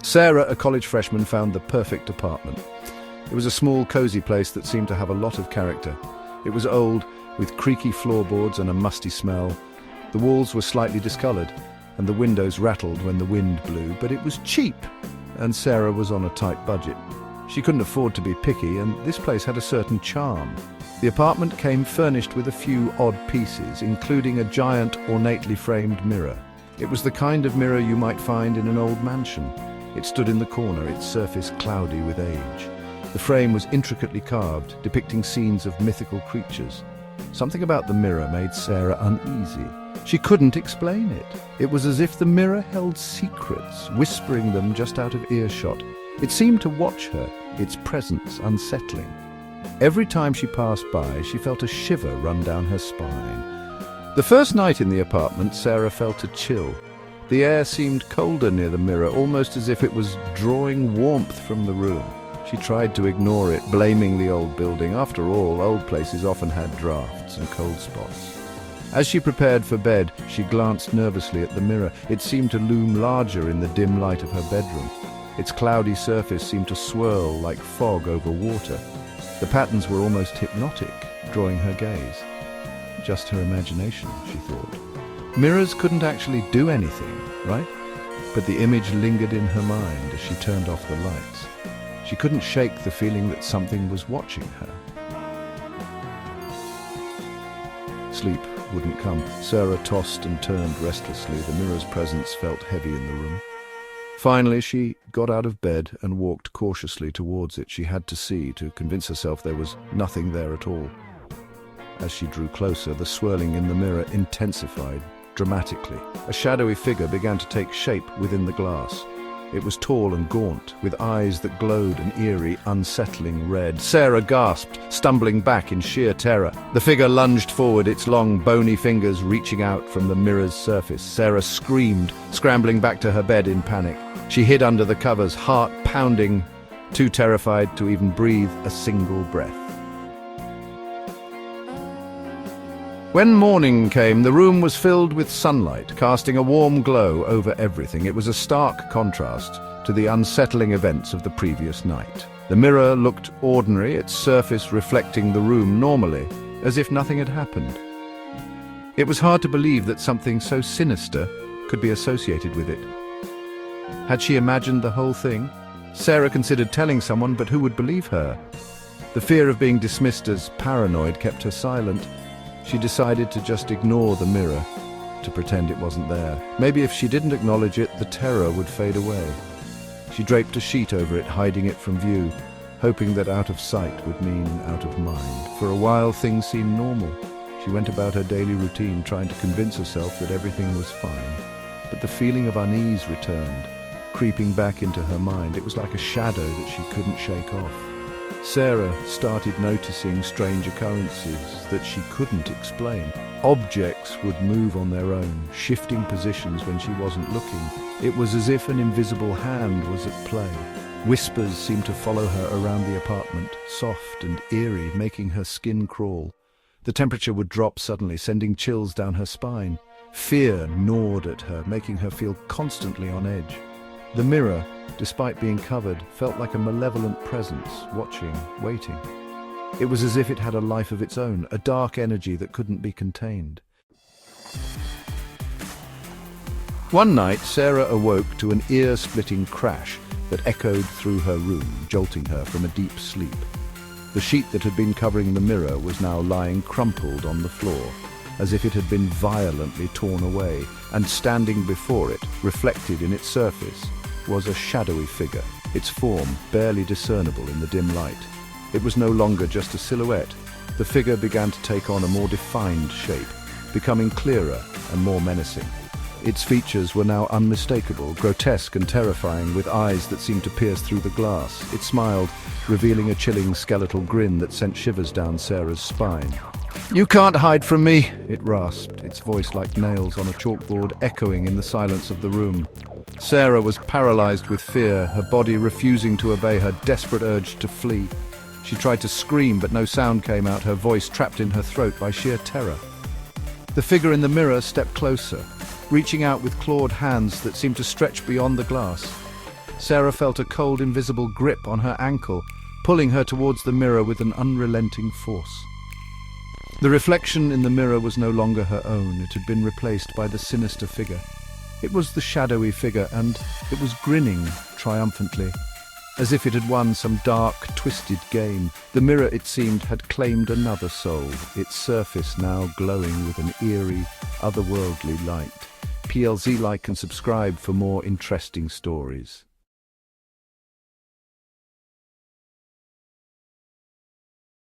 Sarah, a college freshman, found the perfect apartment. It was a small, cozy place that seemed to have a lot of character. It was old, with creaky floorboards and a musty smell. The walls were slightly discolored, and the windows rattled when the wind blew, but it was cheap, and Sarah was on a tight budget. She couldn't afford to be picky, and this place had a certain charm. The apartment came furnished with a few odd pieces, including a giant, ornately framed mirror. It was the kind of mirror you might find in an old mansion. It stood in the corner, its surface cloudy with age. The frame was intricately carved, depicting scenes of mythical creatures. Something about the mirror made Sarah uneasy. She couldn't explain it. It was as if the mirror held secrets, whispering them just out of earshot. It seemed to watch her, its presence unsettling. Every time she passed by, she felt a shiver run down her spine. The first night in the apartment, Sarah felt a chill. The air seemed colder near the mirror, almost as if it was drawing warmth from the room. She tried to ignore it, blaming the old building. After all, old places often had drafts and cold spots. As she prepared for bed, she glanced nervously at the mirror. It seemed to loom larger in the dim light of her bedroom. Its cloudy surface seemed to swirl like fog over water. The patterns were almost hypnotic, drawing her gaze. Just her imagination, she thought. Mirrors couldn't actually do anything, right? But the image lingered in her mind as she turned off the lights. She couldn't shake the feeling that something was watching her. Sleep wouldn't come. Sarah tossed and turned restlessly. The mirror's presence felt heavy in the room. Finally, she got out of bed and walked cautiously towards it. She had to see, to convince herself there was nothing there at all. As she drew closer, the swirling in the mirror intensified dramatically. A shadowy figure began to take shape within the glass. It was tall and gaunt, with eyes that glowed an eerie, unsettling red. Sarah gasped, stumbling back in sheer terror. The figure lunged forward, its long, bony fingers reaching out from the mirror's surface. Sarah screamed, scrambling back to her bed in panic. She hid under the covers, heart pounding, too terrified to even breathe a single breath. When morning came, the room was filled with sunlight, casting a warm glow over everything. It was a stark contrast to the unsettling events of the previous night. The mirror looked ordinary, its surface reflecting the room normally, as if nothing had happened. It was hard to believe that something so sinister could be associated with it. Had she imagined the whole thing? Sarah considered telling someone, but who would believe her? The fear of being dismissed as paranoid kept her silent. She decided to just ignore the mirror, to pretend it wasn't there. Maybe if she didn't acknowledge it, the terror would fade away. She draped a sheet over it, hiding it from view, hoping that out of sight would mean out of mind. For a while, things seemed normal. She went about her daily routine, trying to convince herself that everything was fine. But the feeling of unease returned, creeping back into her mind. It was like a shadow that she couldn't shake off. Sarah started noticing strange occurrences that she couldn't explain. Objects would move on their own, shifting positions when she wasn't looking. It was as if an invisible hand was at play. Whispers seemed to follow her around the apartment, soft and eerie, making her skin crawl. The temperature would drop suddenly, sending chills down her spine. Fear gnawed at her, making her feel constantly on edge. The mirror, despite being covered, felt like a malevolent presence, watching, waiting. It was as if it had a life of its own, a dark energy that couldn't be contained. One night, Sarah awoke to an ear-splitting crash that echoed through her room, jolting her from a deep sleep. The sheet that had been covering the mirror was now lying crumpled on the floor, as if it had been violently torn away, and standing before it, reflected in its surface, was a shadowy figure, its form barely discernible in the dim light. It was no longer just a silhouette. The figure began to take on a more defined shape, becoming clearer and more menacing. Its features were now unmistakable, grotesque and terrifying, with eyes that seemed to pierce through the glass. It smiled, revealing a chilling skeletal grin that sent shivers down Sarah's spine. "You can't hide from me," it rasped, its voice like nails on a chalkboard echoing in the silence of the room. Sarah was paralyzed with fear, her body refusing to obey her desperate urge to flee. She tried to scream, but no sound came out, her voice trapped in her throat by sheer terror. The figure in the mirror stepped closer, reaching out with clawed hands that seemed to stretch beyond the glass. Sarah felt a cold, invisible grip on her ankle, pulling her towards the mirror with an unrelenting force. The reflection in the mirror was no longer her own. It had been replaced by the sinister figure. It was the shadowy figure, and it was grinning triumphantly, as if it had won some dark, twisted game. The mirror, it seemed, had claimed another soul, its surface now glowing with an eerie, otherworldly light. PLZ, like and subscribe for more interesting stories.